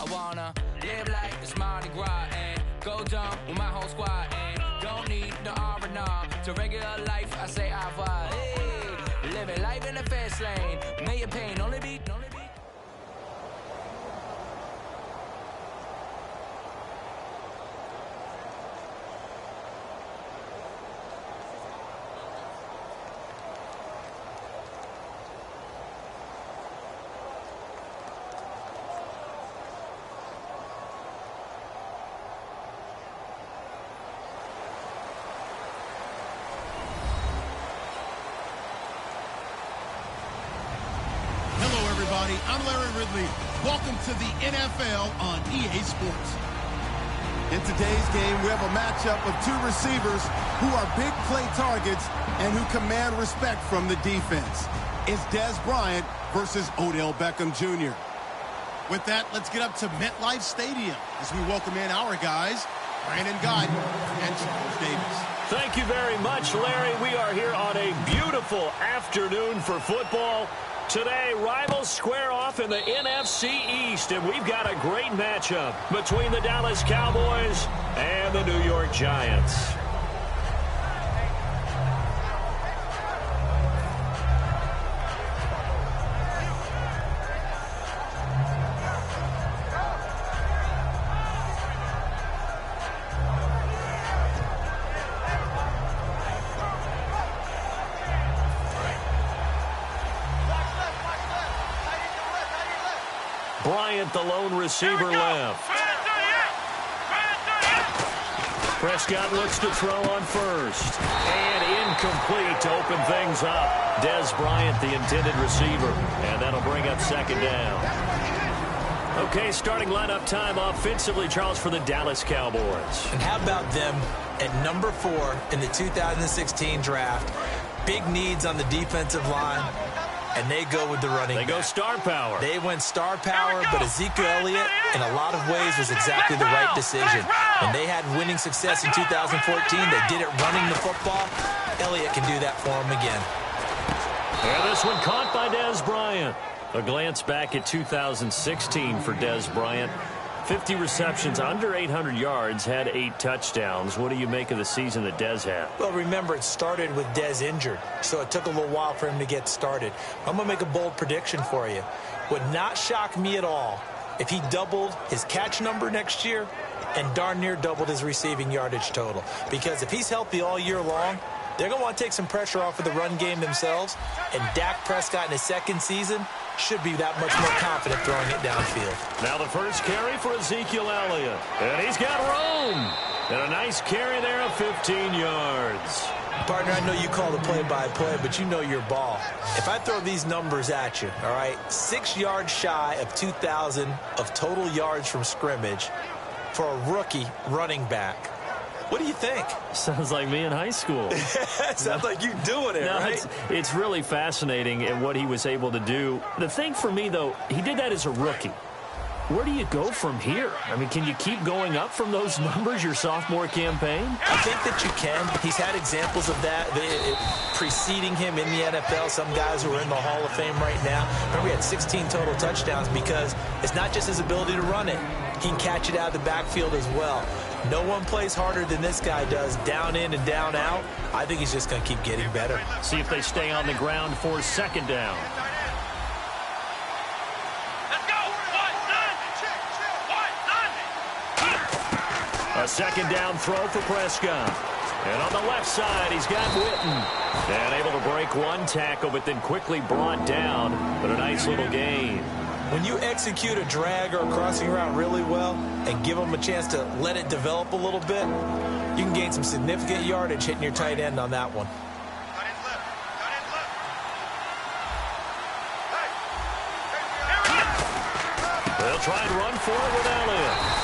wanna live like it's Mardi Gras and go dumb with my whole squad and don't need the R&R. To regular life, I say au revoir. Hey, living life in the fast lane. May your pain only be. I'm Larry Ridley. Welcome to the NFL on EA Sports. In today's game, we have a matchup of two receivers who are big play targets and who command respect from the defense. It's Dez Bryant versus Odell Beckham Jr. With that, let's get up to MetLife Stadium as we welcome in our guys, Brandon Guyton and Charles Davis. Thank you very much, Larry. We are here on a beautiful afternoon for football. Today, rivals square off in the NFC East, and we've got a great matchup between the Dallas Cowboys and the New York Giants. Bryant, the lone receiver, left. Prescott looks to throw on first. And incomplete to open things up. Dez Bryant, the intended receiver. And that'll bring up second down. Okay, starting lineup time offensively, Charles, for the Dallas Cowboys. And how about them at number 4 in the 2016 draft? Big needs on the defensive line. And they go with the running back. They go star power. They went star power, but Ezekiel Elliott, in a lot of ways, was exactly the right decision. When they had winning success in 2014, they did it running the football. Elliott can do that for them again. And this one caught by Dez Bryant. A glance back at 2016 for Dez Bryant. 50 receptions, under 800 yards, had 8 touchdowns. What do you make of the season that Dez had? Well, remember, it started with Dez injured, so it took a little while for him to get started. I'm going to make a bold prediction for you. Would not shock me at all if he doubled his catch number next year and darn near doubled his receiving yardage total. Because if he's healthy all year long, they're going to want to take some pressure off of the run game themselves, and Dak Prescott in his second season should be that much more confident throwing it downfield. Now the first carry for Ezekiel Elliott. And he's got room. And a nice carry there of 15 yards. Partner, I know you call the play-by-play, but you know your ball. If I throw these numbers at you, all right, 6 yards shy of 2,000 of total yards from scrimmage for a rookie running back. What do you think? Sounds like me in high school. Sounds like you doing it, right? It's really fascinating at what he was able to do. The thing for me, though, he did that as a rookie. Where do you go from here? I mean, can you keep going up from those numbers your sophomore campaign? I think that you can. He's had examples of that preceding him in the NFL. Some guys who are in the Hall of Fame right now. Remember, he had 16 total touchdowns because it's not just his ability to run it. He can catch it out of the backfield as well. No one plays harder than this guy does, down in and down out. I think he's just going to keep getting better. See if they stay on the ground for second down. A second down throw for Prescott. And on the left side, he's got Witten. And able to break one tackle, but then quickly brought down. But a nice little gain. When you execute a drag or a crossing route really well and give them a chance to let it develop a little bit, you can gain some significant yardage hitting your tight end on that one. They'll try and run for it with Elliott.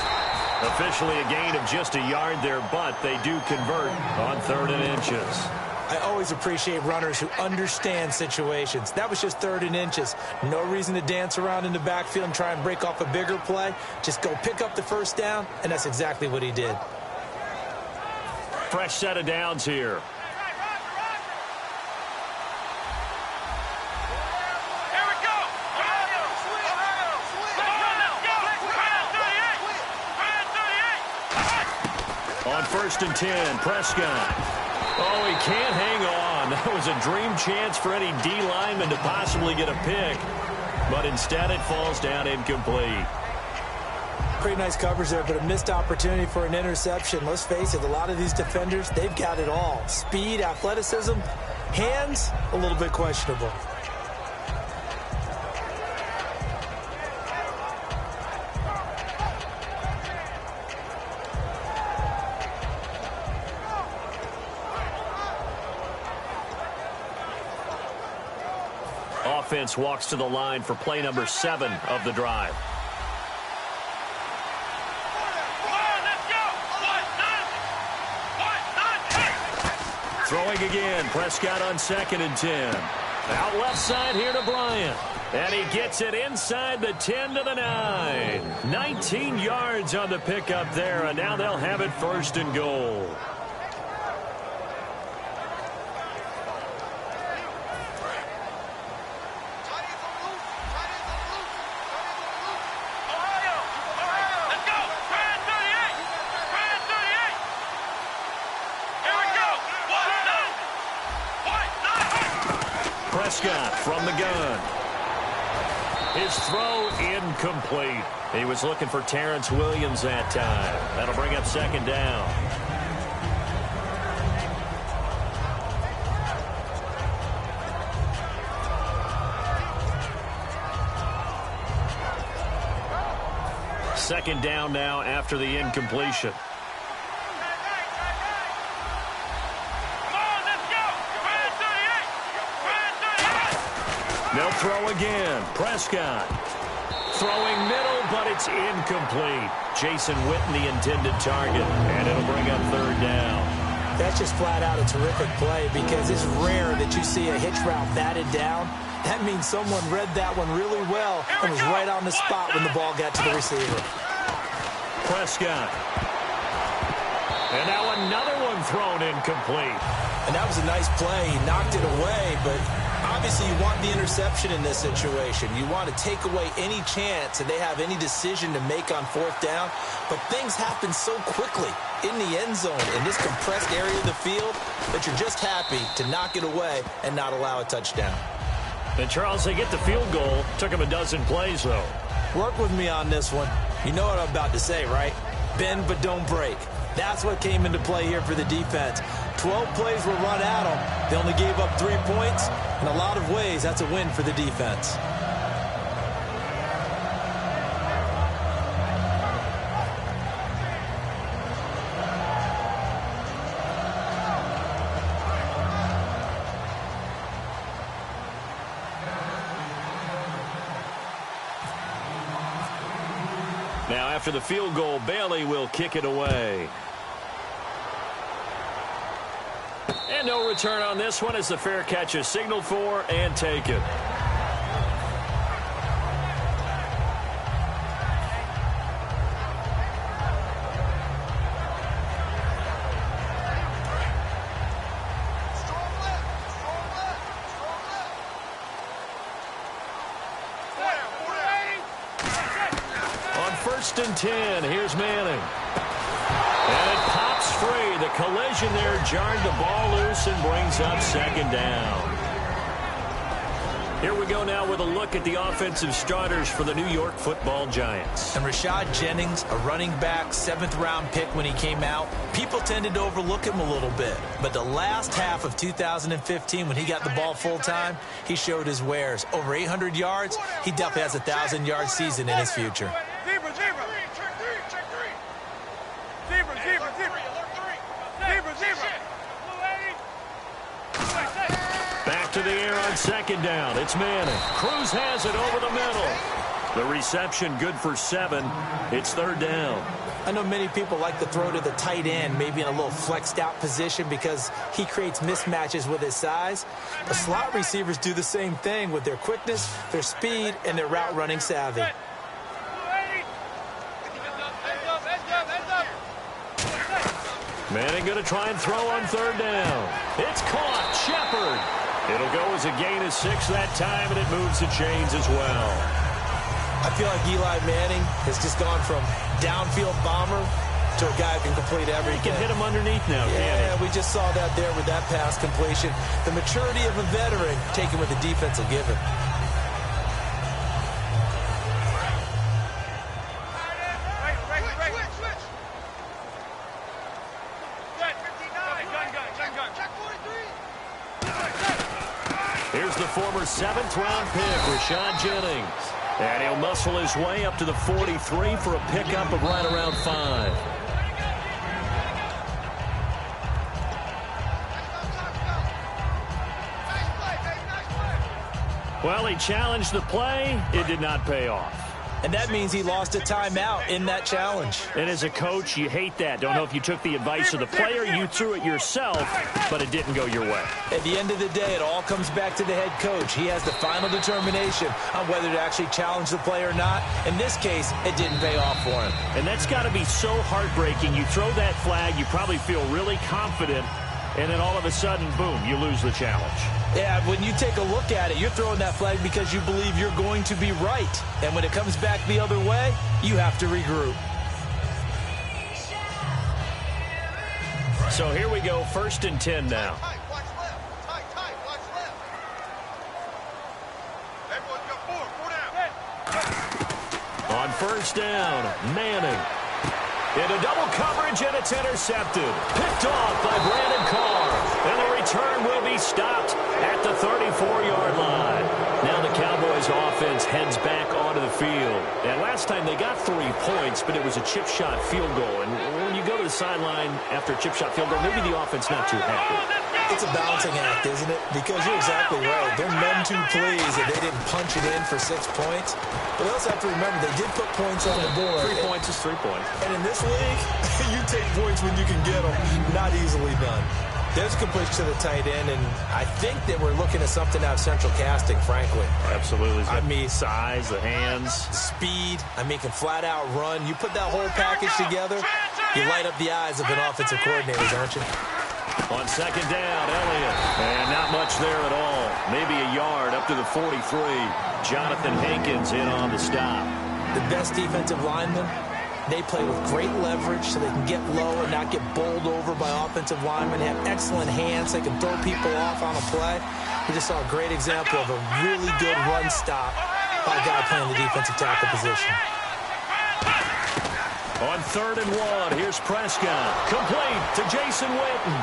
Officially a gain of just a yard there, but they do convert on 3rd and inches. I always appreciate runners who understand situations. That was just 3rd and inches. No reason to dance around in the backfield and try and break off a bigger play. Just go pick up the first down, and that's exactly what he did. Fresh set of downs here. first and 10. Prescott. Oh, he can't hang on. That was a dream chance for any D lineman to possibly get a pick. But instead it falls down incomplete. Pretty nice coverage there, but a missed opportunity for an interception. Let's face it, a lot of these defenders, they've got it all. Speed, athleticism, hands, a little bit questionable. Offense walks to the line for play number 7 of the drive. Throwing again, Prescott on 2nd and 10. Out left side here to Bryant. And he gets it inside the 10 to the 9. 19 yards on the pickup there, and now they'll have it 1st and goal. Prescott from the gun. His throw incomplete. He was looking for Terrence Williams that time. That'll bring up 2nd down. Second down now after the incompletion. They'll throw again. Prescott throwing middle, but it's incomplete. Jason Witten, the intended target, and it'll bring up 3rd down. That's just flat out a terrific play because it's rare that you see a hitch route batted down. That means someone read that one really well and was right on the spot when the ball got to the receiver. Prescott. And now another one thrown incomplete. And that was a nice play. He knocked it away, but obviously you want the interception in this situation. You want to take away any chance that they have any decision to make on 4th down. But things happen so quickly in the end zone in this compressed area of the field that you're just happy to knock it away and not allow a touchdown. And Charles, they get the field goal. Took them a dozen plays, though. Work with me on this one. You know what I'm about to say, right? Bend but don't break. That's what came into play here for the defense. 12 plays were run at them. They only gave up 3 points. In a lot of ways, that's a win for the defense. Now, after the field goal, Bailey will kick it away. And no return on this one as the fair catch is signaled for and taken. On 1st and 10, here's Manning. And it pops free. The collision there jarred the ball loose and brings up 2nd down. Here we go now with a look at the offensive starters for the New York Football Giants. And Rashad Jennings, a running back, 7th-round pick when he came out. People tended to overlook him a little bit. But the last half of 2015, when he got the ball full-time, he showed his wares. Over 800 yards, he definitely has a 1,000-yard season in his future. Back to the air on 2nd down. It's Manning. Cruz has it over the middle. The reception good for 7. It's 3rd down. I know many people like to throw to the tight end, maybe in a little flexed out position because he creates mismatches with his size. But slot receivers do the same thing with their quickness, their speed, and their route running savvy. Manning going to try and throw on 3rd down. It's caught. Shepard. It'll go as a gain of 6 that time, and it moves the chains as well. I feel like Eli Manning has just gone from downfield bomber to a guy who can complete everything. He can hit him underneath now, yeah, we just saw that there with that pass completion. The maturity of a veteran taken with the defense will give him. Here's the former 7th-round pick, Rashad Jennings. And he'll muscle his way up to the 43 for a pickup of right around 5. Well, he challenged the play. It did not pay off. And that means he lost a timeout in that challenge. And as a coach, you hate that. Don't know if you took the advice of the player, you threw it yourself, but it didn't go your way. At the end of the day, it all comes back to the head coach. He has the final determination on whether to actually challenge the play or not. In this case, it didn't pay off for him. And that's got to be so heartbreaking. You throw that flag, you probably feel really confident, and then all of a sudden, boom, you lose the challenge. Yeah, when you take a look at it, you're throwing that flag because you believe you're going to be right. And when it comes back the other way, you have to regroup. So here we go, 1st and 10 now. Tight, watch left. Tight, watch left. Everyone's got 4 down. On 1st down, Manning. Into double coverage, and it's intercepted. Picked off by Brandon Carr. And the return will be stopped at the 34-yard line. Now the Cowboys offense heads back onto the field. And last time they got 3 points, but it was a chip shot field goal. And when you go to the sideline after a chip shot field goal, maybe the offense not too happy. It's a balancing act, isn't it? Because you're exactly right. They're none too pleased that they didn't punch it in for 6 points. But we also have to remember they did put points on the board. 3 points is 3 points. And in this league, you take points when you can get them. Not easily done. There's a completion to the tight end, and I think that we're looking at something out of central casting, frankly. Absolutely. I mean, size, the hands. the speed. I mean, can flat out run. You put that whole package together, you light up the eyes of an offensive coordinator, don't you? On 2nd down, Elliott. And not much there at all. Maybe a yard up to the 43. Jonathan Hankins in on the stop. The best defensive linemen, they play with great leverage so they can get low and not get bowled over by offensive linemen. They have excellent hands. They can throw people off on a play. We just saw a great example of a really good run stop by a guy playing the defensive tackle position. On 3rd and 1, here's Prescott. Complete to Jason Witten.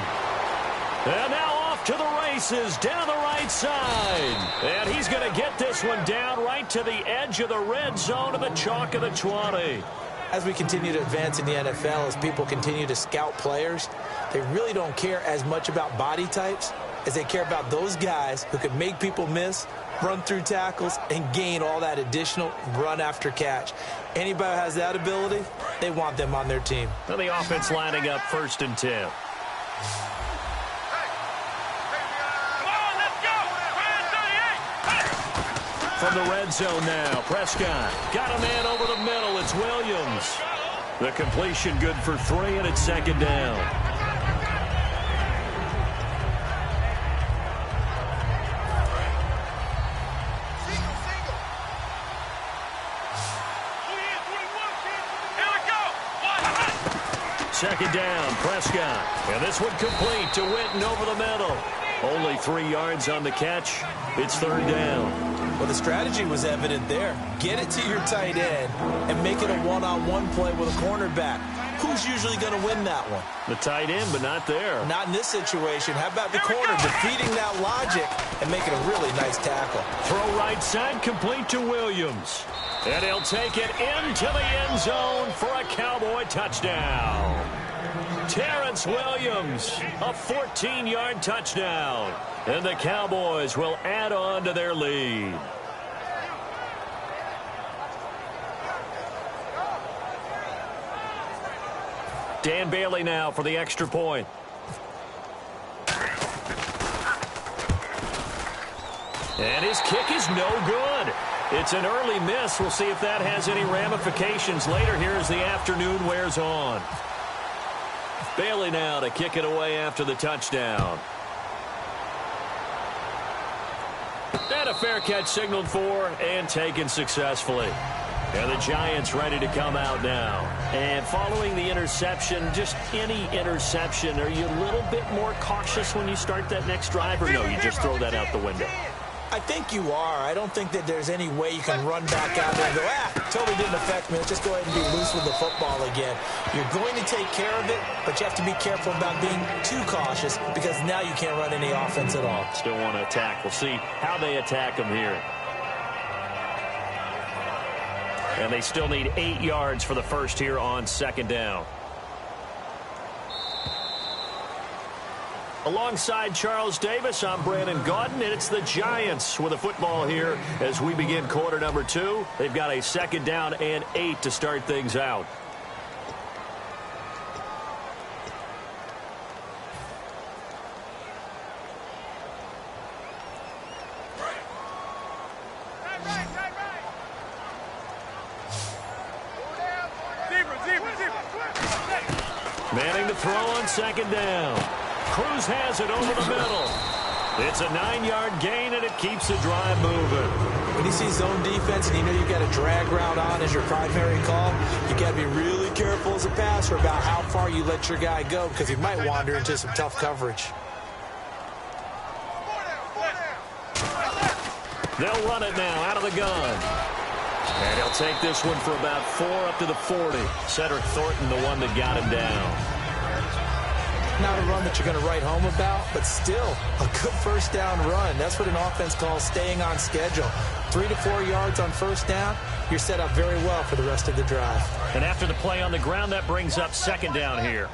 And now off to the races down the right side. And he's going to get this one down right to the edge of the red zone to the chalk of the 20. As we continue to advance in the NFL, as people continue to scout players, they really don't care as much about body types as they care about those guys who can make people miss, run through tackles, and gain all that additional run after catch. Anybody who has that ability, they want them on their team. Well, the offense lining up 1st and 10. From the red zone now, Prescott got a man over the middle. It's Williams. The completion good for 3, and it's 2nd down. Second down, Prescott. And this one complete to Witten over the middle. Only 3 yards on the catch. It's 3rd down. Well, the strategy was evident there. Get it to your tight end and make it a one-on-one play with a cornerback. Who's usually going to win that one? The tight end, but not there. Not in this situation. How about the corner defeating that logic and making a really nice tackle? Throw right side, complete to Williams. And he'll take it into the end zone for a Cowboy touchdown. Terrence Williams, a 14-yard touchdown. And the Cowboys will add on to their lead. Dan Bailey now for the extra point. And his kick is no good. It's an early miss. We'll see if that has any ramifications later here as the afternoon wears on. Bailey now to kick it away after the touchdown. And a fair catch signaled for and taken successfully. And the Giants ready to come out now. And following the interception, just any interception, are you a little bit more cautious when you start that next drive, or no, you just throw that out the window? I think you are. I don't think that there's any way you can run back out there and go, totally didn't affect me. Let's just go ahead and be loose with the football again. You're going to take care of it, but you have to be careful about being too cautious because now you can't run any offense at all. Still want to attack. We'll see how they attack them here. And they still need 8 yards for the first here on second down. Alongside Charles Davis, I'm Brandon Gaudin, and it's the Giants with a football here as we begin quarter number 2. They've got a second down and 8 to start things out. Manning to throw on second down. Cruz has it over the middle. It's a 9-yard gain, and it keeps the drive moving. When you see zone defense and you know you've got a drag route on as your primary call, you got to be really careful as a passer about how far you let your guy go because he might wander into some tough coverage. They'll run it now out of the gun. And he'll take this one for about 4 up to the 40. Cedric Thornton, the one that got him down. Not a run that you're going to write home about, but still a good first down run. That's what an offense calls staying on schedule. 3 to 4 yards on first down, you're set up very well for the rest of the drive. And after the play on the ground, that brings up second down here.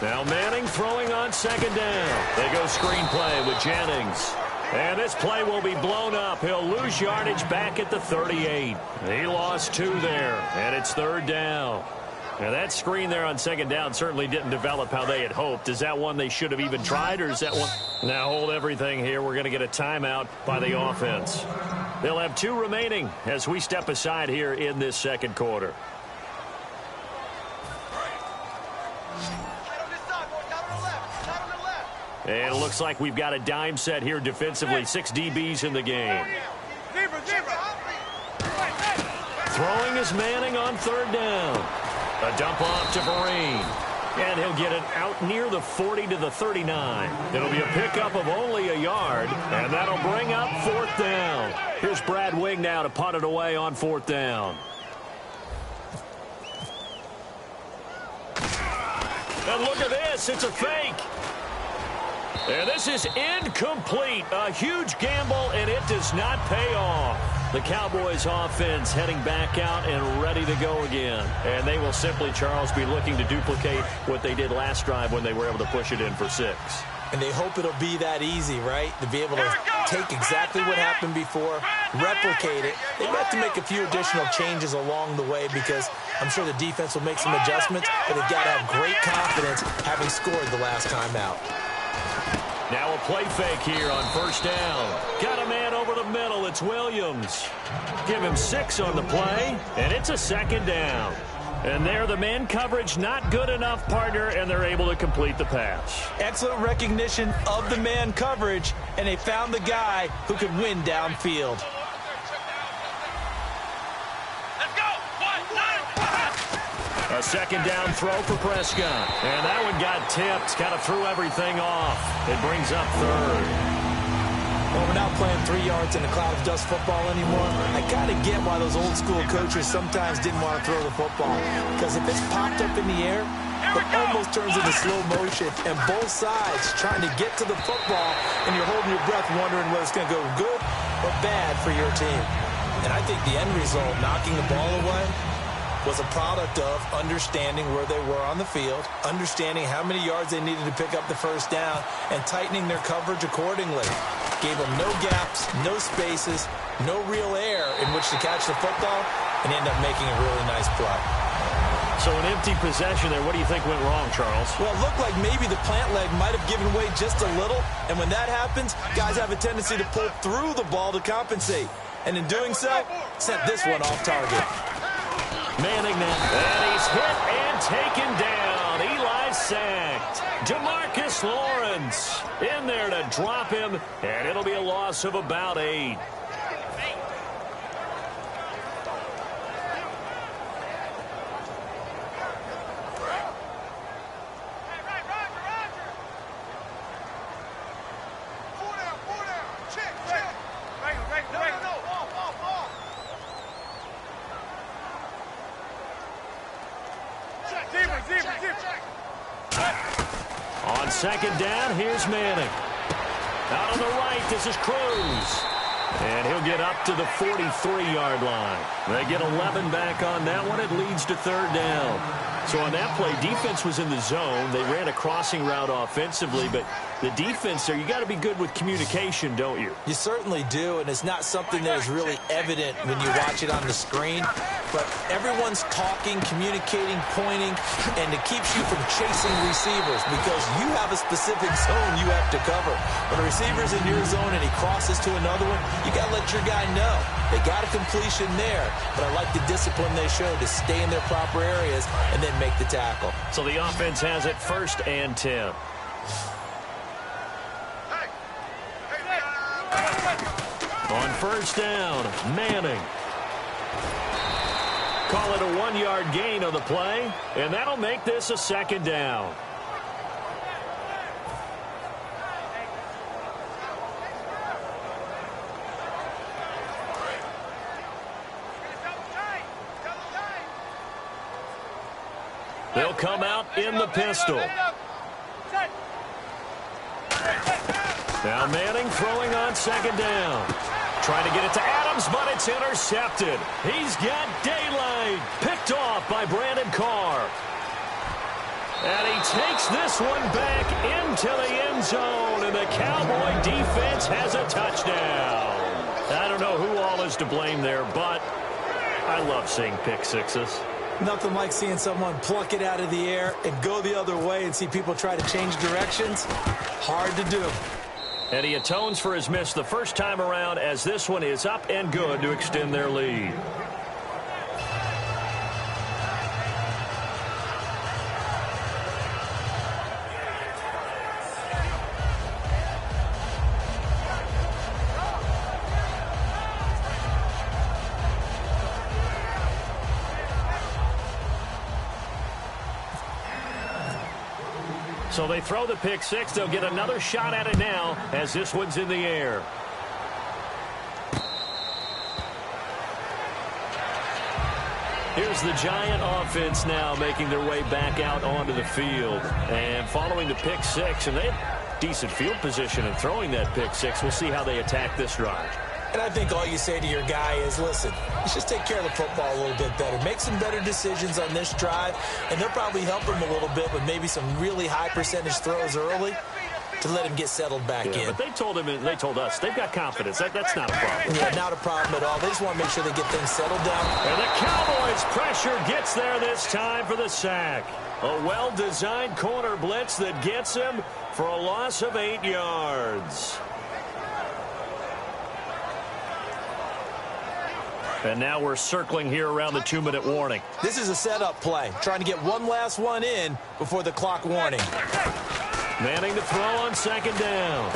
Now Manning throwing on second down. They go screenplay with Jennings. And this play will be blown up. He'll lose yardage back at the 38. He lost 2 there, and it's third down. And that screen there on second down certainly didn't develop how they had hoped. Is that one they should have even tried, or is that one? Now hold everything here. We're going to get a timeout by the offense. They'll have 2 remaining as we step aside here in this second quarter. And it looks like we've got a dime set here defensively. 6 DBs in the game. Throwing is Manning on third down. A dump off to Vereen. And he'll get it out near the 40 to the 39. It'll be a pickup of only a yard, and that'll bring up fourth down. Here's Brad Wing now to punt it away on fourth down. And look at this. It's a fake. And this is incomplete. A huge gamble, and it does not pay off. The Cowboys offense heading back out and ready to go again. And they will simply, Charles, be looking to duplicate what they did last drive when they were able to push it in for 6. And they hope it'll be that easy, right? To be able to take exactly what happened before, replicate it. They have to make a few additional changes along the way because I'm sure the defense will make some adjustments, but they've got to have great confidence having scored the last time out. Now a play fake here on first down. Got a man over the middle. It's Williams. Give him 6 on the play, and it's a second down. And there, the man coverage not good enough, partner, and they're able to complete the pass. Excellent recognition of the man coverage, and they found the guy who could win downfield. A second down throw for Prescott. And that one got tipped. Kind of threw everything off. It brings up third. Well, we're not playing 3 yards in a cloud of dust football anymore. I got to get why those old school coaches sometimes didn't want to throw the football. Because if it's popped up in the air, it almost turns into slow motion. And both sides trying to get to the football, and you're holding your breath wondering whether it's going to go good or bad for your team. And I think the end result, knocking the ball away, was a product of understanding where they were on the field, understanding how many yards they needed to pick up the first down, and tightening their coverage accordingly. Gave them no gaps, no spaces, no real air in which to catch the football, and ended up making a really nice play. So an empty possession there. What do you think went wrong, Charles? Well, it looked like maybe the plant leg might have given way just a little, and when that happens, guys have a tendency to pull through the ball to compensate. And in doing so, sent this one off target. Manning now, and he's hit and taken down. Eli sacked. Jamarcus Lawrence in there to drop him, and it'll be a loss of about 8. On second down, here's Manning. Out on the right, this is Cruz. And he'll get up to the 43-yard line. They get 11 back on that one. It leads to third down. So on that play, defense was in the zone. They ran a crossing route offensively, but the defense there, you got to be good with communication, don't you? You certainly do, and it's not something that is really evident when you watch it on the screen. But everyone's talking, communicating, pointing, and it keeps you from chasing receivers because you have a specific zone you have to cover. When a receiver's in your zone and he crosses to another one, you got to let your guy know. They got a completion there, but I like the discipline they show to stay in their proper areas and then make the tackle. So the offense has it 1st and 10. On first down, Manning. Call it a 1-yard gain on the play, and that'll make this a second down. They'll come out in the pistol. Now Manning throwing on second down. Trying to get it to Adams, but it's intercepted. He's got daylight. Picked off by Brandon Carr. And he takes this one back into the end zone, and the Cowboy defense has a touchdown. I don't know who all is to blame there, but I love seeing pick sixes. Nothing like seeing someone pluck it out of the air and go the other way and see people try to change directions. Hard to do. And he atones for his miss the first time around as this one is up and good to extend their lead. So they throw the pick six. They'll get another shot at it now as this one's in the air. Here's the Giant offense now making their way back out onto the field. And following the pick six, and they have decent field position in throwing that pick six. We'll see how they attack this drive. And I think all you say to your guy is, listen, let's just take care of the football a little bit better. Make some better decisions on this drive, and they'll probably help him a little bit with maybe some really high percentage throws early to let him get settled back in. But they told him, and they told us, they've got confidence. That's not a problem. Yeah, not a problem at all. They just want to make sure they get things settled down. And the Cowboys' pressure gets there this time for the sack. A well-designed corner blitz that gets him for a loss of 8 yards. And now we're circling here around the 2-minute warning. This is a setup play, trying to get one last one in before the clock warning. Manning to throw on second down.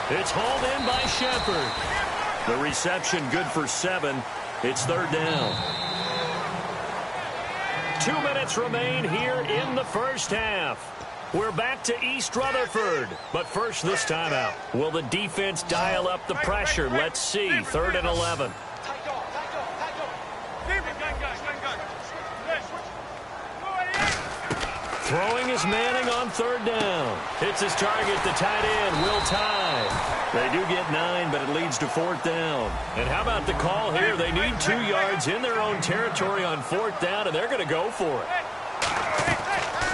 It's hauled in by Shepard. The reception good for 7. It's third down. 2 minutes remain here in the first half. We're back to East Rutherford. But first, this timeout. Will the defense dial up the pressure? Let's see. 3rd and 11. Throwing is Manning on third down. Hits his target, the tight end, Will Tye. They do get 9, but it leads to 4th down. And how about the call here? They need 2 yards in their own territory on 4th down, and they're going to go for it.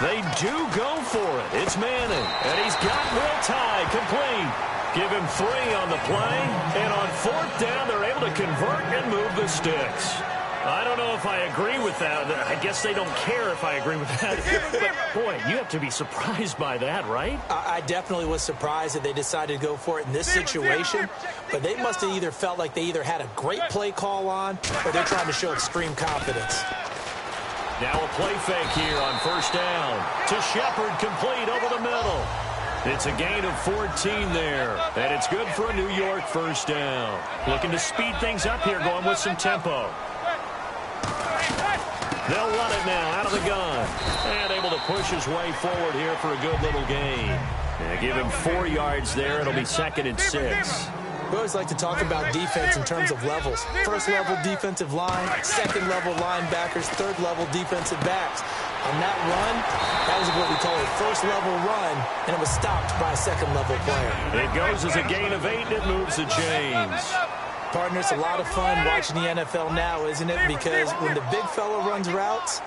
They do go for it. It's Manning, and he's got Will Tye complete. Give him 3 on the play, and on 4th down, they're able to convert and move the sticks. I don't know if I agree with that. I guess they don't care if I agree with that. But, boy, you have to be surprised by that, right? I definitely was surprised that they decided to go for it in this situation. But they must have either felt like they either had a great play call on or they're trying to show extreme confidence. Now a play fake here on first down. To Shepard, complete over the middle. It's a gain of 14 there, and it's good for a New York first down. Looking to speed things up here, going with some tempo. They'll run it now out of the gun, and able to push his way forward here for a good little gain. And give him 4 yards there. It'll be 2nd and 6. We always like to talk about defense in terms of levels. First level defensive line, second level linebackers, third level defensive backs. On that run, that was what we call a first level run, and it was stopped by a second level player. It goes as a gain of 8, and it moves the chains. Partner, it's a lot of fun watching the NFL now, isn't it? Because when the big fella runs routes,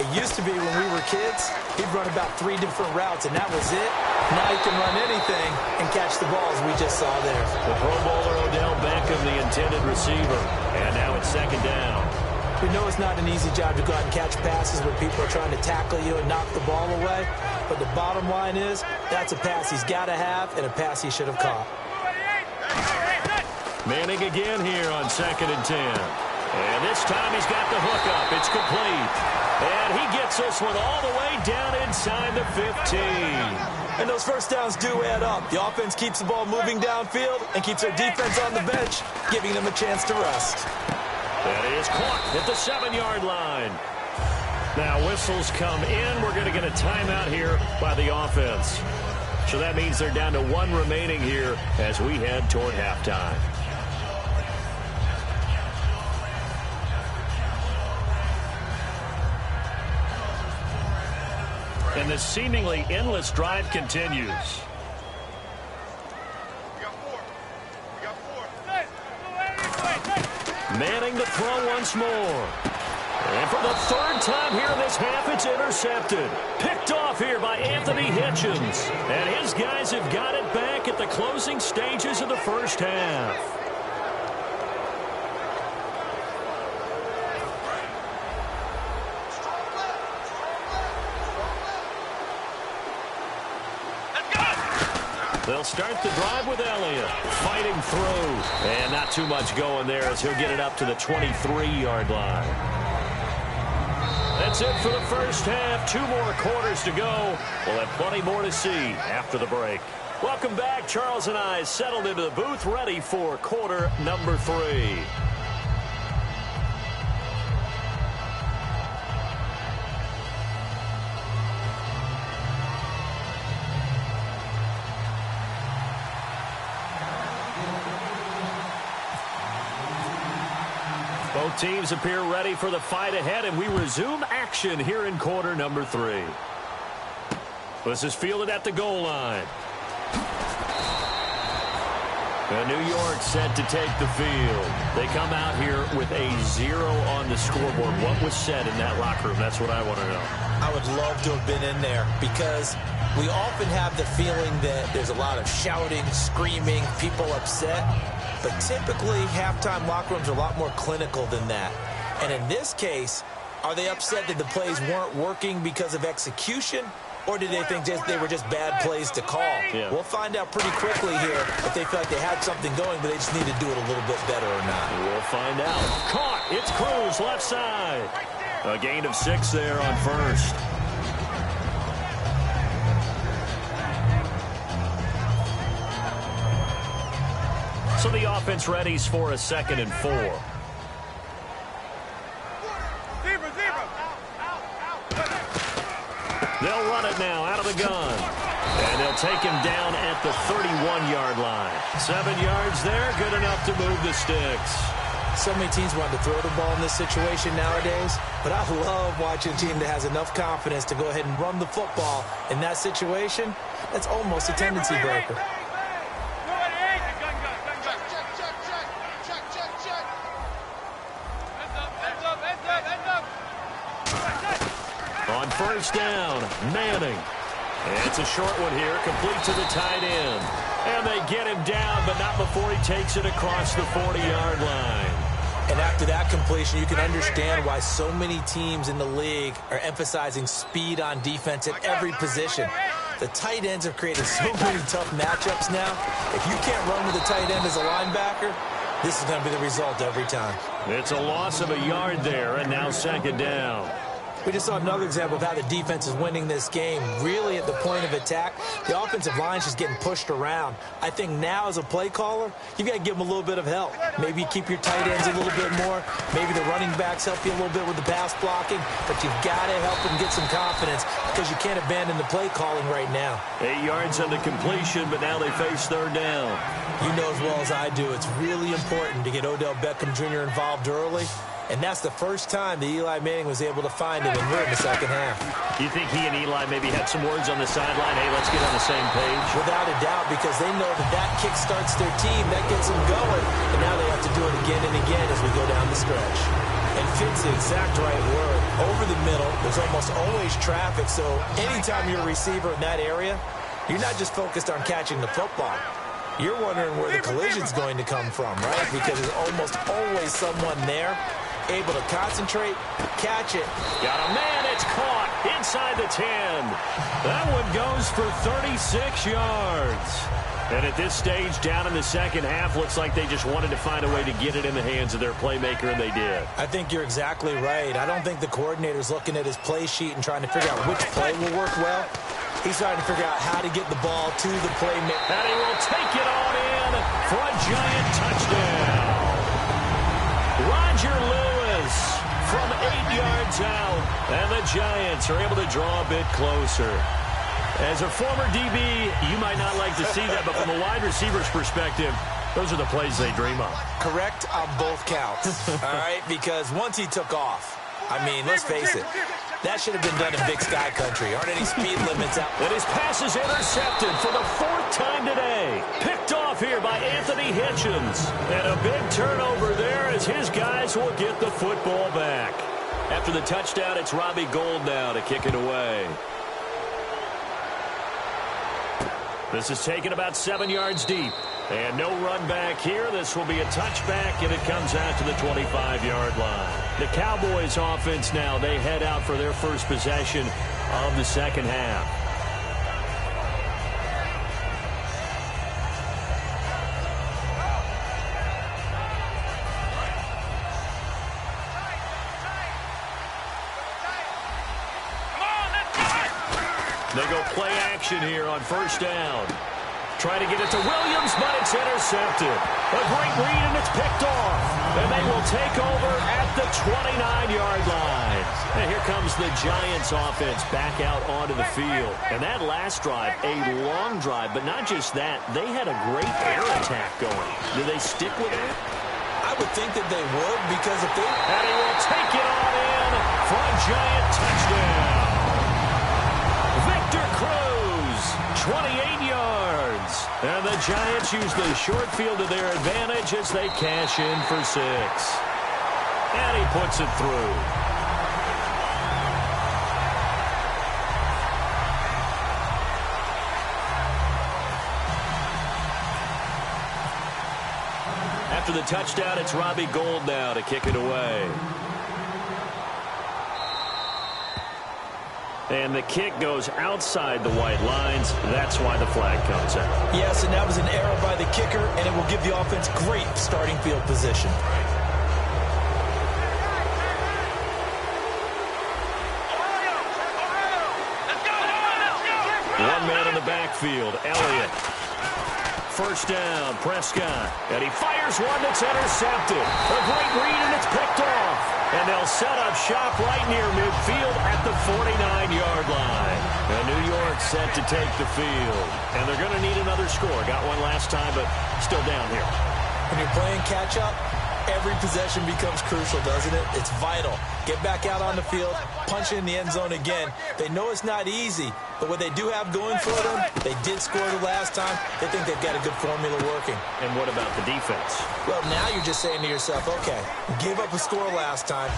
it used to be when we were kids, he'd run about 3 different routes, and that was it. Now he can run anything and catch the balls we just saw there. The Pro Bowler Odell Beckham, the intended receiver. And now it's 2nd down. We know it's not an easy job to go out and catch passes when people are trying to tackle you and knock the ball away. But the bottom line is, that's a pass he's got to have and a pass he should have caught. Manning again here on 2nd and 10. And this time he's got the hook up. It's complete. And he gets this one all the way down inside the 15. And those first downs do add up. The offense keeps the ball moving downfield and keeps their defense on the bench, giving them a chance to rest. That is caught at the 7-yard line. Now whistles come in. We're going to get a timeout here by the offense. So that means they're down to 1 remaining here as we head toward halftime. And the seemingly endless drive continues. Manning to throw once more. And for the 3rd time here in this half, it's intercepted. Picked off here by Anthony Hitchens. And his guys have got it back at the closing stages of the first half. They'll start the drive with Elliott. Fighting through. And not too much going there as he'll get it up to the 23-yard line. That's it for the first half. 2 more quarters to go. We'll have plenty more to see after the break. Welcome back. Charles and I settled into the booth ready for quarter number 3. Both teams appear ready for the fight ahead, and we resume action here in quarter number 3. This is fielded at the goal line. And New York set to take the field. They come out here with a 0 on the scoreboard. What was said in that locker room? That's what I want to know. I would love to have been in there because we often have the feeling that there's a lot of shouting, screaming, people upset. But typically, halftime locker rooms are a lot more clinical than that. And in this case, are they upset that the plays weren't working because of execution? Or did they think they were just bad plays to call? Yeah. We'll find out pretty quickly here if they feel like they had something going, but they just need to do it a little bit better or not. We'll find out. Caught. It's Cruz, left side. A gain of 6 there on first. So the offense readies for a 2nd and 4. They'll run it now out of the gun. And they'll take him down at the 31-yard line. 7 yards there, good enough to move the sticks. So many teams want to throw the ball in this situation nowadays, but I love watching a team that has enough confidence to go ahead and run the football. In that situation, that's almost a tendency breaker. On first down, Manning. And it's a short one here, complete to the tight end. And they get him down, but not before he takes it across the 40-yard line. And after that completion, you can understand why so many teams in the league are emphasizing speed on defense at every position. The tight ends are creating so many tough matchups now. If you can't run with a tight end as a linebacker, this is going to be the result every time. It's a loss of a yard there, and now 2nd down. We just saw another example of how the defense is winning this game. Really at the point of attack, the offensive line's just getting pushed around. I think now as a play caller, you've got to give them a little bit of help. Maybe you keep your tight ends a little bit more. Maybe the running backs help you a little bit with the pass blocking. But you've got to help them get some confidence because you can't abandon the play calling right now. 8 yards on the completion, but now they face third down. You know as well as I do, it's really important to get Odell Beckham Jr. involved early. And that's the first time that Eli Manning was able to find him, and we're in the second half. You think he and Eli maybe had some words on the sideline? Hey, let's get on the same page. Without a doubt, because they know that that kick starts their team. That gets them going. And now they have to do it again and again as we go down the stretch. And fit's the exact right word. Over the middle, there's almost always traffic. So anytime you're a receiver in that area, you're not just focused on catching the football. You're wondering where the collision's going to come from, right? Because there's almost always someone there able to concentrate, catch it. Got a man, it's caught inside the 10. That one goes for 36 yards. And at this stage, down in the second half, looks like they just wanted to find a way to get it in the hands of their playmaker, and they did. I think you're exactly right. I don't think the coordinator's looking at his play sheet and trying to figure out which play will work well. He's trying to figure out how to get the ball to the playmaker. And he will take it on in for a giant touchdown. Roger Lewis from 8 yards out, and the Giants are able to draw a bit closer. As a former DB, you might not like to see that, but from a wide receiver's perspective, those are the plays they dream of. Correct on both counts, all right? Because once he took off, I mean, let's face it, that should have been done in Big Sky Country. Aren't any speed limits out? And his pass is intercepted for the 4th time today. Picked off here by Anthony Hitchens. And a big turnover there as his guys will get the football back. After the touchdown, it's Robbie Gould now to kick it away. This is taken about 7 yards deep. And no run back here. This will be a touchback, and it comes out to the 25-yard line. The Cowboys offense now, they head out for their first possession of the second half. They go play action here on first down. Try to get it to Williams, but it's intercepted. A great read, and it's picked off. And they will take over at the 29-yard line. And here comes the Giants offense back out onto the field. And that last drive, a long drive, but not just that. They had a great air attack going. Do they stick with it? I would think that they would, because if they... And he will take it on in for a Giant touchdown. Victor Cruz, 28 yards. And the Giants use the short field to their advantage as they cash in for 6. And he puts it through. After the touchdown, it's Robbie Gould now to kick it away. And the kick goes outside the white lines. That's why the flag comes out. Yes, and that was an error by the kicker, and it will give the offense great starting field position. One man in the backfield, Elliott. First down, Prescott. And he fires one that's intercepted. A great read, and it's picked off. And they'll set up shop right near midfield at the 49-yard line. And New York set to take the field. And they're going to need another score. Got one last time, but still down here. When you're playing catch-up, every possession becomes crucial, doesn't it? It's vital. Get back out on the field, punch it in the end zone again. They know it's not easy, but what they do have going for them, they did score the last time. They think they've got a good formula working. And what about the defense? Well, now you're just saying to yourself, okay, gave up a score last time.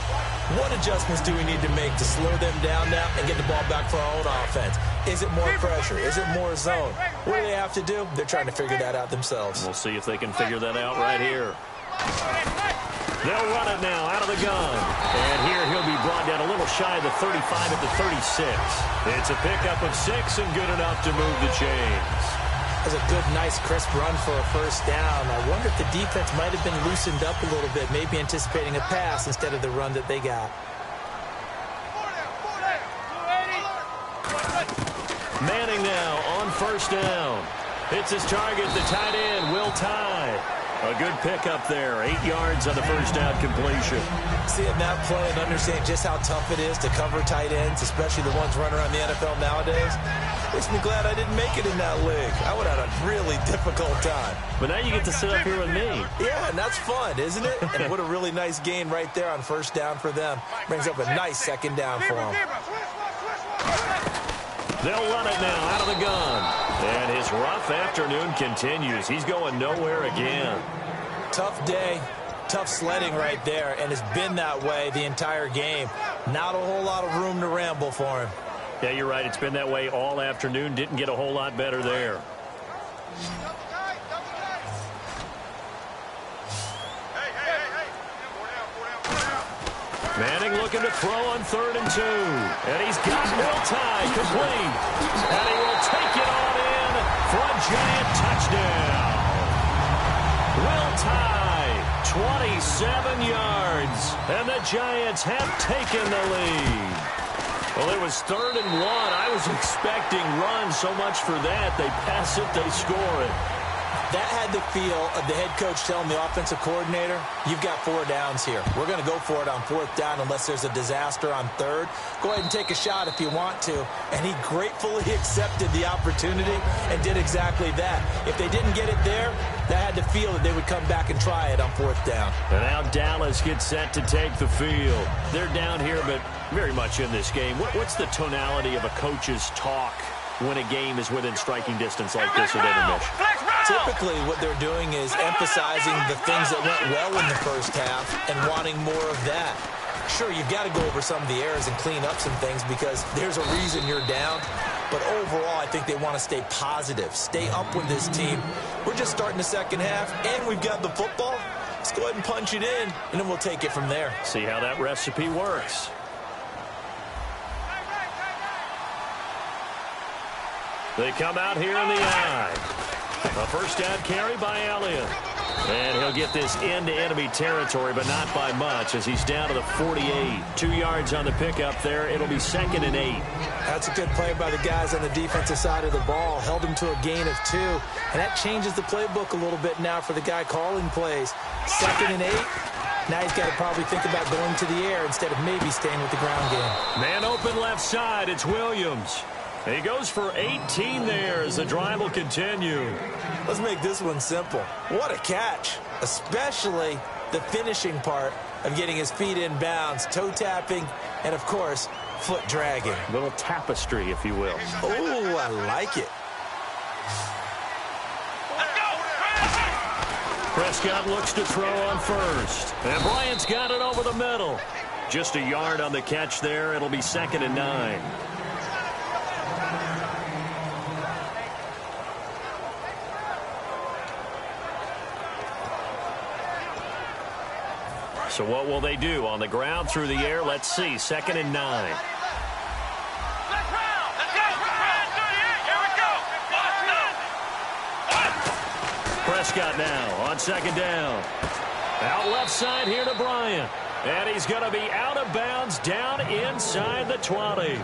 What adjustments do we need to make to slow them down now and get the ball back for our own offense? Is it more pressure? Is it more zone? What do they have to do? They're trying to figure that out themselves. We'll see if they can figure that out right here. They'll run it now out of the gun. And here he'll be brought down a little shy of the 35 at the 36. It's a pickup of 6 and good enough to move the chains. That's a good, nice, crisp run for a first down. I wonder if the defense might have been loosened up a little bit, maybe anticipating a pass instead of the run that they got. Manning now on first down. Hits his target, the tight end, Will Tye. A good pickup there, 8 yards on the first down completion. Seeing that play and understanding just how tough it is to cover tight ends, especially the ones running around the NFL nowadays, makes me glad I didn't make it in that league. I would have had a really difficult time. But now you get to sit up here with me. Yeah, and that's fun, isn't it? And what a really nice gain right there on first down for them. Brings up a nice second down for them. They'll run it now out of the gun. And his rough afternoon continues. He's going nowhere again. Tough day, tough sledding right there, and it's been that way the entire game. Not a whole lot of room to ramble for him. Yeah, you're right. It's been that way all afternoon. Didn't get a whole lot better there. Manning looking to throw on 3rd and 2. And he's got Will Tye complete. And he will take it on in for a giant touchdown. Will Tye, 27 yards. And the Giants have taken the lead. Well, it was 3rd and 1. I was expecting runs so much for that. They pass it, they score it. That had the feel of the head coach telling the offensive coordinator, you've got 4 downs here. We're going to go for it on 4th down unless there's a disaster on 3rd. Go ahead and take a shot if you want to. And he gratefully accepted the opportunity and did exactly that. If they didn't get it there, that had the feel that they would come back and try it on 4th down. And now Dallas gets set to take the field. They're down here, but very much in this game. What's the tonality of a coach's talk when a game is within striking distance like this at intermission? Typically, what they're doing is emphasizing the things that went well in the first half and wanting more of that. Sure, you've got to go over some of the errors and clean up some things because there's a reason you're down. But overall, I think they want to stay positive, stay up with this team. We're just starting the second half, and we've got the football. Let's go ahead and punch it in, and then we'll take it from there. See how that recipe works. They come out here in the eye. A first down carry by Elliott. And he'll get this into enemy territory, but not by much as he's down to the 48. 2 yards on the pickup there. It'll be 2nd and 8. That's a good play by the guys on the defensive side of the ball. Held him to a gain of 2. And that changes the playbook a little bit now for the guy calling plays. 2nd and 8. Now he's got to probably think about going to the air instead of maybe staying with the ground game. Man open left side. It's Williams. He goes for 18 there as the drive will continue. Let's make this one simple. What a catch, especially the finishing part of getting his feet in bounds, toe tapping, and, of course, foot dragging. A little tapestry, if you will. Oh, I like it. Prescott looks to throw on first. And Bryant's got it over the middle. Just a yard on the catch there. It'll be 2nd and 9. So what will they do? On the ground, through the air? Let's see. 2nd and 9. Prescott now on 2nd down. Out left side here to Bryant. And he's going to be out of bounds down inside the 20.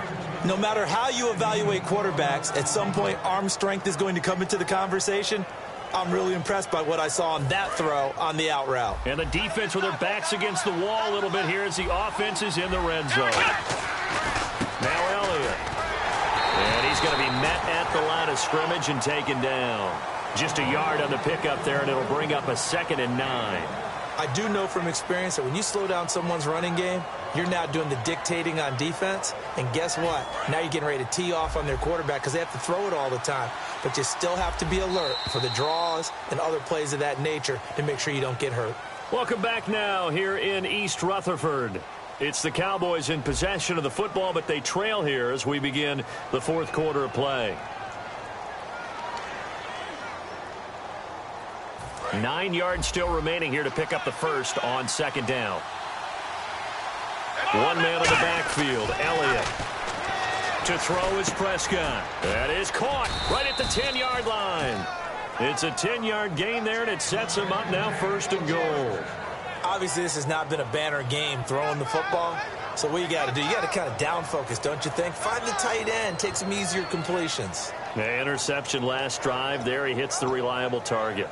No matter how you evaluate quarterbacks, at some point arm strength is going to come into the conversation. I'm really impressed by what I saw on that throw on the out route. And the defense with their backs against the wall a little bit here as the offense is in the red zone. Now Elliott. And he's going to be met at the line of scrimmage and taken down. Just a yard on the pickup there, and it'll bring up a 2nd and 9. I do know from experience that when you slow down someone's running game, you're now doing the dictating on defense. And guess what? Now you're getting ready to tee off on their quarterback because they have to throw it all the time. But you still have to be alert for the draws and other plays of that nature to make sure you don't get hurt. Welcome back now here in East Rutherford. It's the Cowboys in possession of the football, but they trail here as we begin the 4th quarter of play. 9 yards still remaining here to pick up the first on 2nd down. One man in the backfield, Elliott. To throw is Prescott. That is caught right at the 10-yard line. It's a 10-yard gain there, and it sets him up now 1st and goal. Obviously, this has not been a banner game throwing the football. So what you got to do, you got to kind of down focus, don't you think? Find the tight end, take some easier completions. The interception last drive. There he hits the reliable target.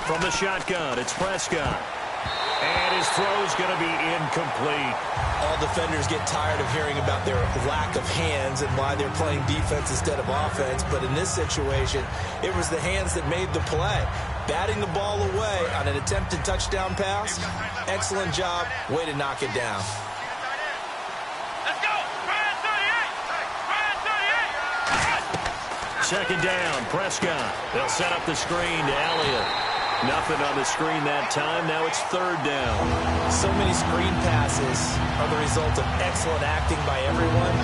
From the shotgun, it's Prescott. And his throw's going to be incomplete. All defenders get tired of hearing about their lack of hands and why they're playing defense instead of offense. But in this situation, it was the hands that made the play. Batting the ball away on an attempted touchdown pass. Excellent job. Way to knock it down. Let's go. Second down, Prescott. They'll set up the screen to Elliott. Nothing on the screen that time. Now it's third down. So many screen passes are the result of excellent acting by everyone.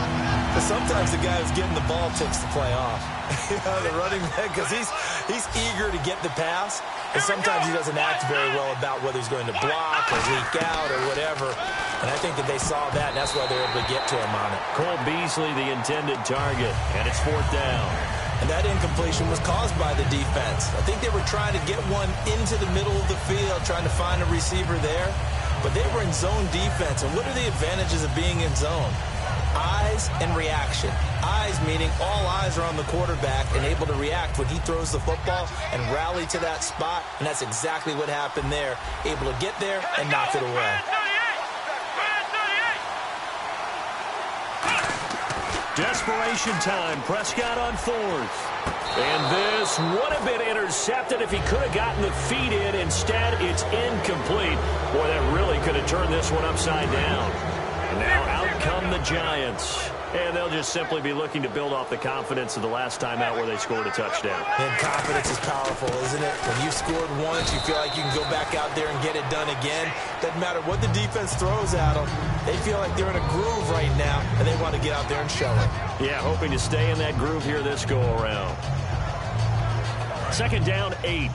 But sometimes the guy who's getting the ball takes the play off. The running back, because he's eager to get the pass. And sometimes he doesn't act very well about whether he's going to block or leak out or whatever. And I think that they saw that, and that's why they were able to get to him on it. Cole Beasley, the intended target, and it's fourth down. And that incompletion was caused by the defense. I think they were trying to get one into the middle of the field, trying to find a receiver there. But they were in zone defense. And what are the advantages of being in zone? Eyes and reaction. Eyes meaning all eyes are on the quarterback and able to react when he throws the football and rally to that spot. And that's exactly what happened there. Able to get there and knock it away. Desperation time. Prescott on fourth. And this would have been intercepted if he could have gotten the feet in. Instead, it's incomplete. Boy, that really could have turned this one upside down. And now out come the Giants. And they'll just simply be looking to build off the confidence of the last time out where they scored a touchdown. And confidence is powerful, isn't it? When you scored once, you feel like you can go back out there and get it done again. Doesn't matter what the defense throws at them. They feel like they're in a groove right now, and they want to get out there and show it. Yeah, hoping to stay in that groove here this go-around. Second down, 8.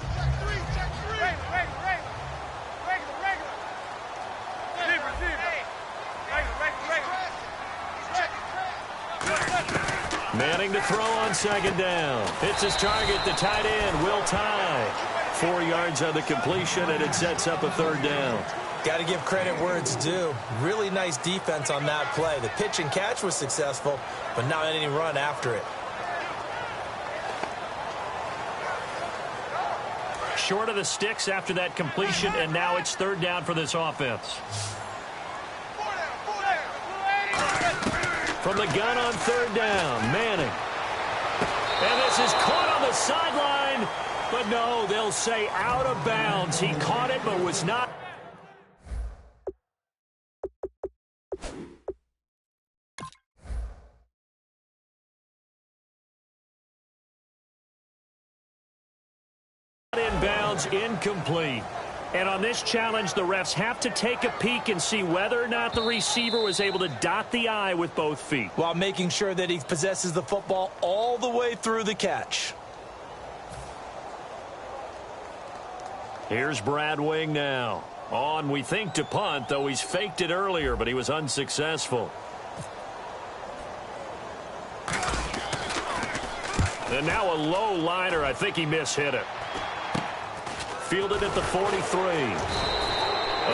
Manning to throw on second down. It's his target, the tight end, Will Tye. 4 yards on the completion, and it sets up a third down. Got to give credit where it's due. Really nice defense on that play. The pitch and catch was successful, but not any run after it. Short of the sticks after that completion, and now it's third down for this offense. From the gun on third down, Manning. And this is caught on the sideline, but no, they'll say out of bounds. He caught it, but was not. Inbounds, incomplete. And on this challenge, the refs have to take a peek and see whether or not the receiver was able to dot the I with both feet, while making sure that he possesses the football all the way through the catch. Here's Brad Wing now. On, we think, to punt, though he's faked it earlier, but he was unsuccessful. And now a low liner. I think he mishit it. Fielded at the 43.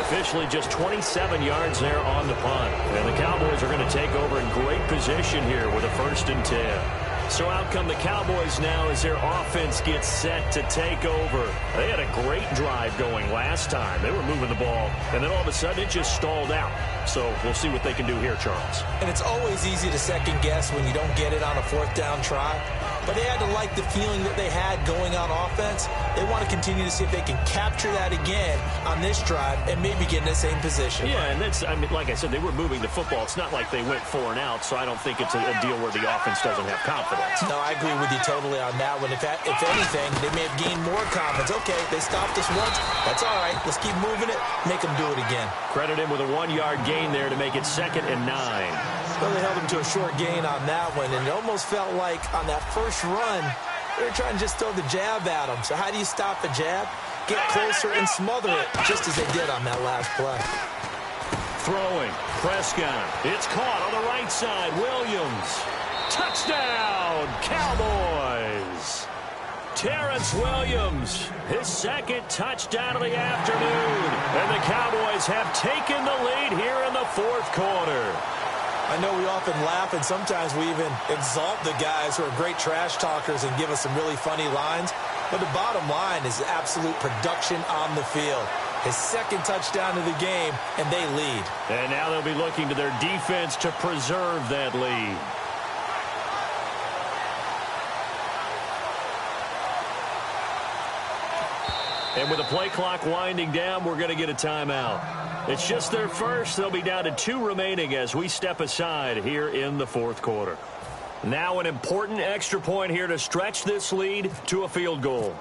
Officially just 27 yards there on the punt. And the Cowboys are going to take over in great position here with a 1st and 10. So out come the Cowboys now as their offense gets set to take over. They had a great drive going last time. They were moving the ball, and then all of a sudden it just stalled out. So we'll see what they can do here, Charles. And it's always easy to second guess when you don't get it on a 4th down try. But they had to like the feeling that they had going on offense. They want to continue to see if they can capture that again on this drive and maybe get in the same position. Yeah, and that's, I mean, like I said, they were moving the football. It's not like they went 4 and out, so I don't think it's a deal where the offense doesn't have confidence. No, I agree with you totally on that one. If anything, they may have gained more confidence. Okay, they stopped us once. That's all right. Let's keep moving it. Make them do it again. Credit him with a 1-yard gain there to make it 2nd and 9. Well, they held him to a short gain on that one, and it almost felt like on that first run, they were trying to just throw the jab at him. So how do you stop a jab? Get closer and smother it, just as they did on that last play. Throwing, Prescott. It's caught on the right side. Williams Touchdown, Cowboys! Terrence Williams, his second touchdown of the afternoon. And the Cowboys have taken the lead here in the fourth quarter. I know we often laugh, and sometimes we even exalt the guys who are great trash talkers and give us some really funny lines. But the bottom line is absolute production on the field. His second touchdown of the game, and they lead. And now they'll be looking to their defense to preserve that lead. And with the play clock winding down, we're going to get a timeout. It's just their first. They'll be down to 2 remaining as we step aside here in the fourth quarter. Now an important extra point here to stretch this lead to a field goal.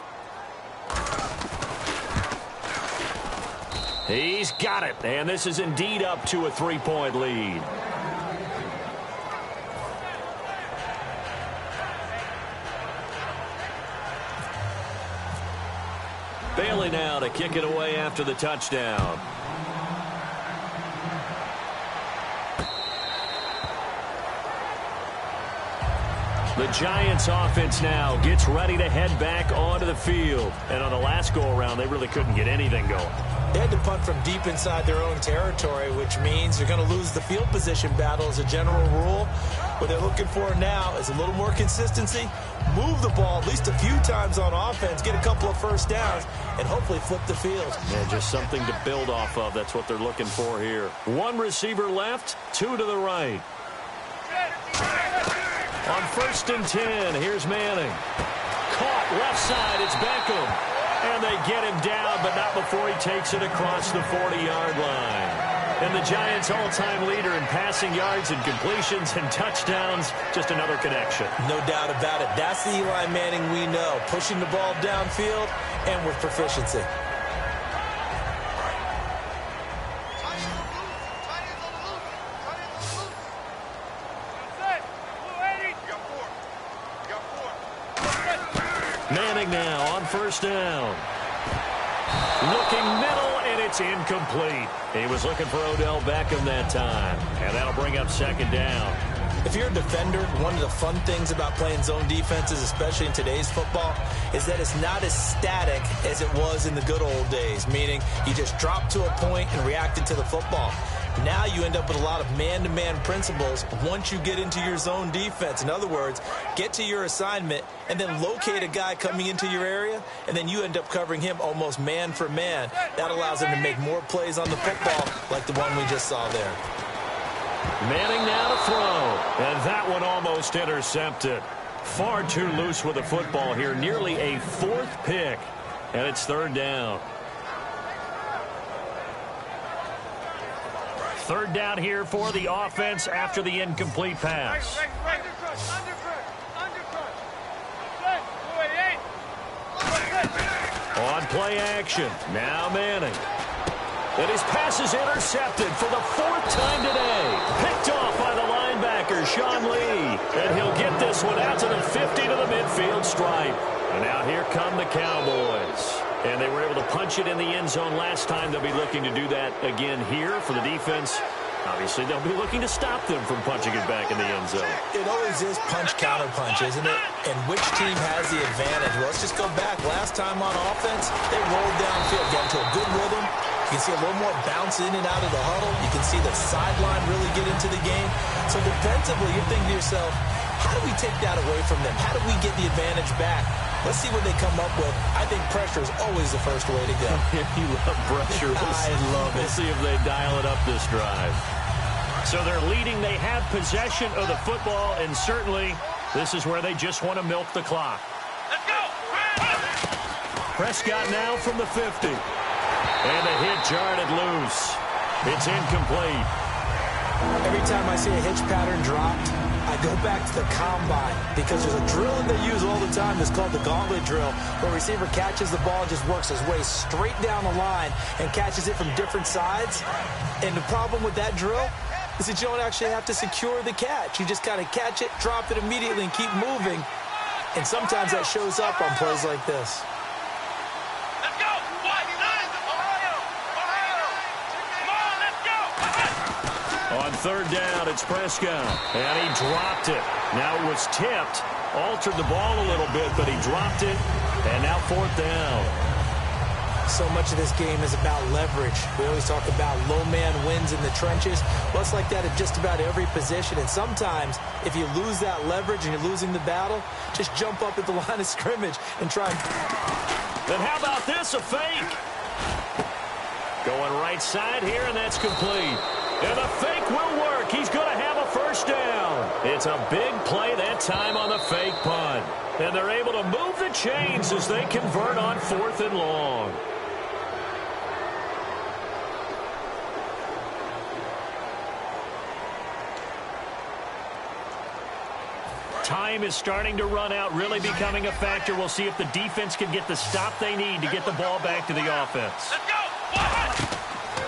He's got it, and this is indeed up to a 3-point lead. Bailey now to kick it away after the touchdown. The Giants offense now gets ready to head back onto the field. And on the last go-around, they really couldn't get anything going. They had to punt from deep inside their own territory, which means you're going to lose the field position battle as a general rule. What they're looking for now is a little more consistency, move the ball at least a few times on offense, get a couple of first downs, and hopefully flip the field. Yeah, just something to build off of. That's what they're looking for here. 1 receiver left, 2 to the right. On 1st and 10, here's Manning. Caught left side, it's Beckham. And they get him down, but not before he takes it across the 40-yard line. And the Giants' all-time leader in passing yards and completions and touchdowns, just another connection. No doubt about it. That's the Eli Manning we know, pushing the ball downfield and with proficiency. Manning now on 1st down. Looking middle, and it's incomplete. He was looking for Odell Beckham that time, and that'll bring up 2nd down. If you're a defender, one of the fun things about playing zone defenses, especially in today's football, is that it's not as static as it was in the good old days, meaning you just drop to a point and reacted to the football. Now you end up with a lot of man-to-man principles once you get into your zone defense. In other words, get to your assignment and then locate a guy coming into your area, and then you end up covering him almost man for man. That allows him to make more plays on the football like the one we just saw there. Manning now to throw, and that one almost intercepted. Far too loose with the football here, nearly a 4th pick, and it's 3rd down. 3rd down here for the offense after the incomplete pass. On play action, now Manning. And his pass is intercepted for the 4th time today. Picked off by the linebacker, Sean Lee. And he'll get this one out to the 50 to the midfield stripe. And now here come the Cowboys. And they were able to punch it in the end zone last time. They'll be looking to do that again here for the defense. Obviously, they'll be looking to stop them from punching it back in the end zone. It always is punch-counter-punch, isn't it? And which team has the advantage? Well, let's just go back. Last time on offense, they rolled downfield, got into a good rhythm. You can see a little more bounce in and out of the huddle. You can see the sideline really get into the game. So defensively, you're thinking to yourself, how do we take that away from them? How do we get the advantage back? Let's see what they come up with. I think pressure is always the first way to go. You love pressure. I love it. We'll see if they dial it up this drive. So they're leading. They have possession of the football, and certainly this is where they just want to milk the clock. Let's go! Prescott now from the 50. And the hit jarred it loose. It's incomplete. Every time I see a hitch pattern dropped, I go back to the combine because there's a drill that they use all the time that's called the gauntlet drill, where a receiver catches the ball, just works his way straight down the line and catches it from different sides. And the problem with that drill is that you don't actually have to secure the catch. You just kind of catch it, drop it immediately, and keep moving. And sometimes that shows up on plays like this. Let's go! Come on, let's go! On third down, it's Prescott. And he dropped it. Now it was tipped. Altered the ball a little bit, but he dropped it. And now fourth down. So much of this game is about leverage. We always talk about low man wins in the trenches. Well, it's like that at just about every position. And sometimes, if you lose that leverage and you're losing the battle, just jump up at the line of scrimmage and try. Then how about this, a fake? Going right side here, and that's complete. And the fake will work. He's going to have a first down. It's a big play that time on the fake punt. And they're able to move the chains as they convert on 4th and long. Time is starting to run out, really becoming a factor. We'll see if the defense can get the stop they need to get the ball back to the offense. Let's go!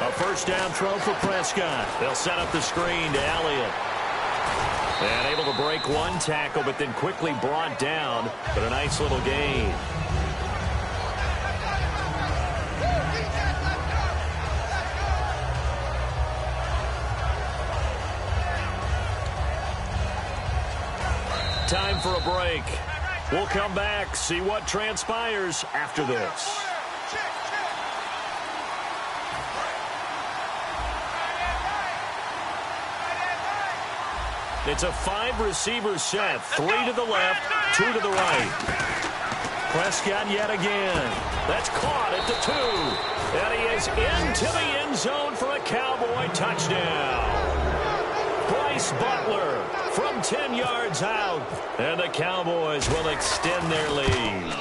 A first down throw for Prescott. They'll set up the screen to Elliott. And able to break one tackle, but then quickly brought down. But a nice little gain. Time for a break. We'll come back, see what transpires after this. It's a 5-receiver set. 3 to the left, 2 to the right. Prescott yet again. That's caught at the 2. And he is into the end zone for a Cowboy touchdown. Bryce Butler from 10 yards out. And the Cowboys will extend their lead.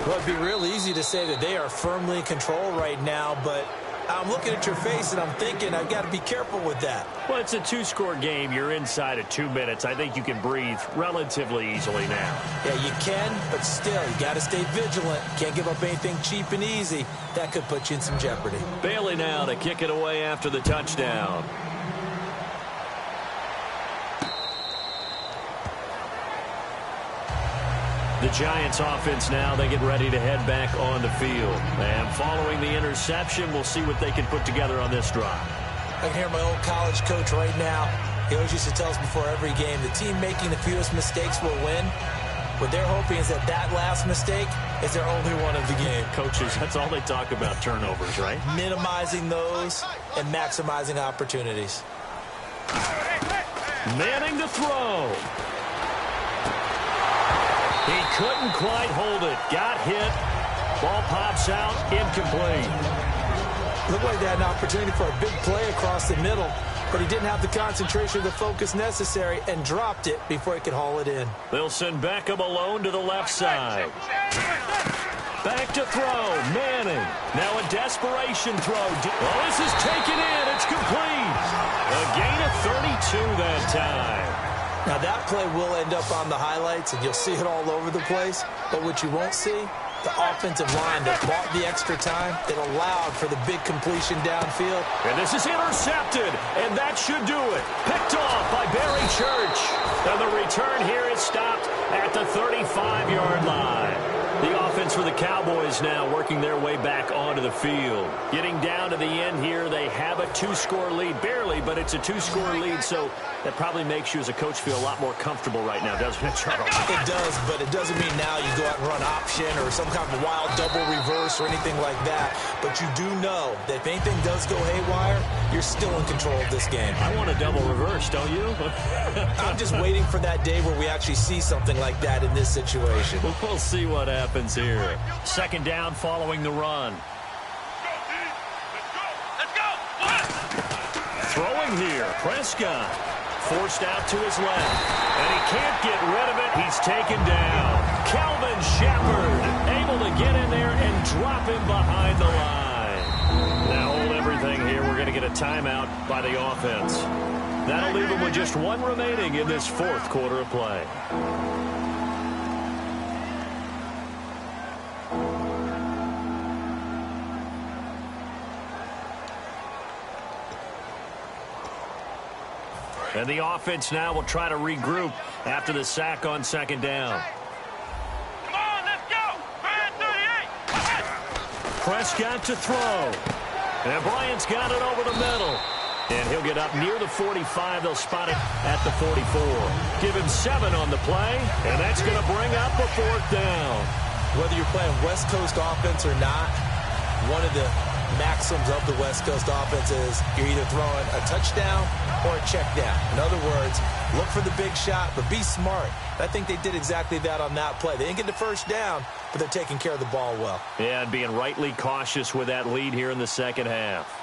Well, it'd be real easy to say that they are firmly in control right now, but I'm looking at your face and I'm thinking I've got to be careful with that. Well, it's a 2-score game. You're inside of 2 minutes. I think you can breathe relatively easily now. Yeah, you can, but still, you got to stay vigilant. Can't give up anything cheap and easy. That could put you in some jeopardy. Bailey now to kick it away after the touchdown. The Giants offense now, they get ready to head back on the field. And following the interception, we'll see what they can put together on this drive. I can hear my old college coach right now. He always used to tell us before every game, the team making the fewest mistakes will win. What they're hoping is that that last mistake is their only one of the game. Coaches, that's all they talk about, turnovers, right? Minimizing those and maximizing opportunities. Manning to throw. He couldn't quite hold it. Got hit. Ball pops out. Incomplete. Looked like they had an opportunity for a big play across the middle, but he didn't have the concentration or the focus necessary and dropped it before he could haul it in. They'll send Beckham alone to the left side. Back to throw. Manning. Now a desperation throw. Well, this is taken in. It's complete. A gain of 32 that time. Now, that play will end up on the highlights, and you'll see it all over the place. But what you won't see, the offensive line that bought the extra time, that allowed for the big completion downfield. And this is intercepted, and that should do it. Picked off by Barry Church. And the return here is stopped at the 35-yard line. The offense for the Cowboys now working their way back onto the field. Getting down to the end here, they have a 2-score lead. Barely, but it's a 2-score lead, so that probably makes you as a coach feel a lot more comfortable right now, doesn't it, Charles? It does, but it doesn't mean now you go out and run option or some kind of wild double reverse or anything like that. But you do know that if anything does go haywire, you're still in control of this game. I want a double reverse, don't you? I'm just waiting for that day where we actually see something like that in this situation. We'll see what happens here. Second down following the run. Let's go! Throwing here, Prescott. Forced out to his left. And he can't get rid of it. He's taken down. Calvin Shepard able to get in there and drop him behind the line. Now hold everything here. We're going to get a timeout by the offense. That'll leave him with just one remaining in this fourth quarter of play. And the offense now will try to regroup after the sack on second down. Come on, let's go! 38! Prescott to throw. And Bryant's got it over the middle. And he'll get up near the 45. They'll spot it at the 44. Give him 7 on the play, and that's going to bring up a 4th down. Whether you're playing West Coast offense or not, one of the maxims of the West Coast offense is you're either throwing a touchdown or a check down. In other words, look for the big shot, but be smart. I think they did exactly that on that play. They didn't get the first down, but they're taking care of the ball well. Yeah, and being rightly cautious with that lead here in the second half.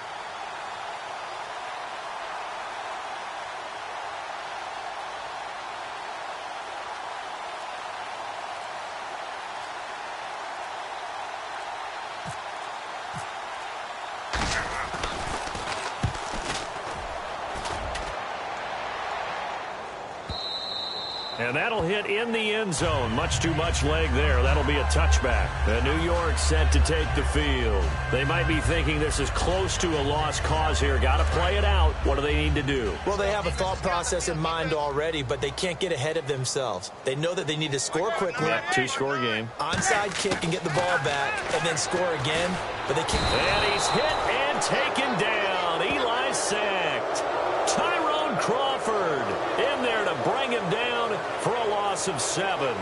And that'll hit in the end zone. Much too much leg there. That'll be a touchback. And New York set to take the field. They might be thinking this is close to a lost cause here. Got to play it out. What do they need to do? Well, they have a thought process in mind already, but they can't get ahead of themselves. They know that they need to score quickly. Yeah, 2-score game. Onside kick and get the ball back, and then score again. But they can't. And he's hit and taken down. Eli sacked. Tyrone Crawford in there to bring him down for a loss of 7.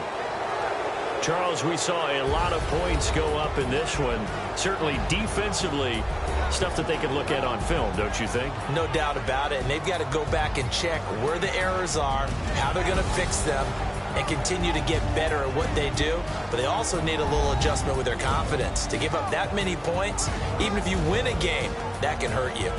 Charles, we saw a lot of points go up in this one. Certainly defensively, stuff that they can look at on film, don't you think? No doubt about it. And they've got to go back and check where the errors are, how they're going to fix them, and continue to get better at what they do. But they also need a little adjustment with their confidence. To give up that many points, even if you win a game, that can hurt you.